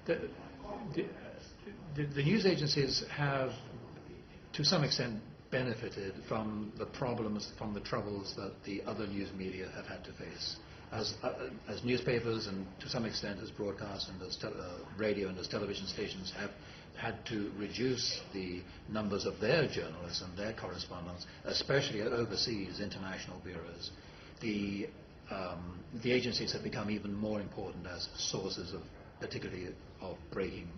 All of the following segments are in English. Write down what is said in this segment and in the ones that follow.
the, the news agencies have, to some extent, benefited from the problems, from the troubles that the other news media have had to face. As newspapers and to some extent as broadcast and as radio and as television stations have had to reduce the numbers of their journalists and their correspondents, especially at overseas international bureaus, the agencies have become even more important as sources of, particularly of breaking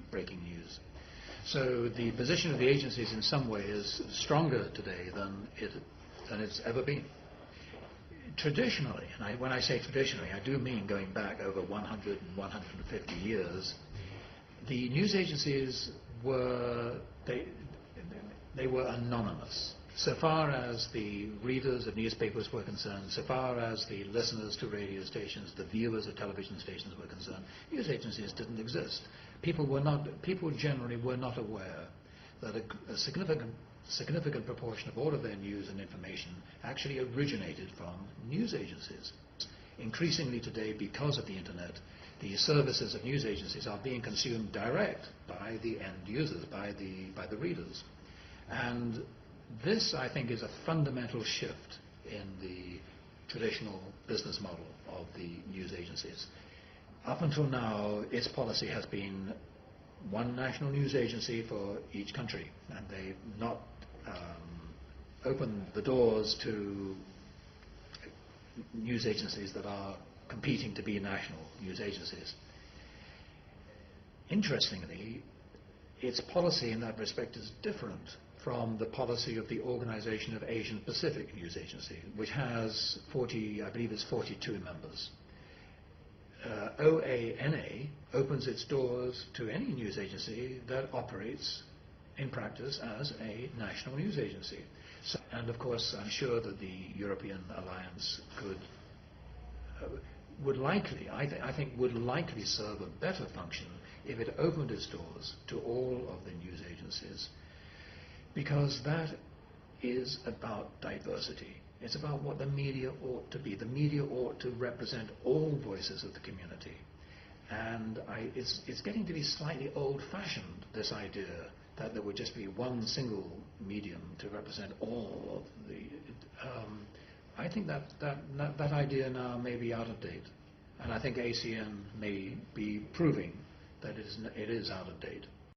news. So the position of the agencies in some way is stronger today than it's ever been. Traditionally, and when I say traditionally, I do mean going back over 100 and 150 years, the news agencies were anonymous. So far as the readers of newspapers were concerned, so far as the listeners to radio stations, the viewers of television stations were concerned, news agencies didn't exist. People generally were not aware that a significant proportion of all of their news and information actually originated from news agencies. Increasingly today, because of the internet, the services of news agencies are being consumed direct by the end users, by the readers. And this, I think, is a fundamental shift in the traditional business model of the news agencies. Up until now, its policy has been one national news agency for each country, and they've not opened the doors to news agencies that are competing to be national news agencies. Interestingly, its policy in that respect is different from the policy of the Organization of Asian Pacific News Agency, which has 42 members. OANA opens its doors to any news agency that operates in practice as a national news agency. So, and of course, I'm sure that the European alliance would likely serve a better function if it opened its doors to all of the news agencies, because that is about diversity. It's about what the media ought to be. The media ought to represent all voices of the community. And it's getting to be slightly old-fashioned, this idea that there would just be one single medium to represent all of the... I think that idea now may be out of date. And I think ACN may be proving that it is out of date.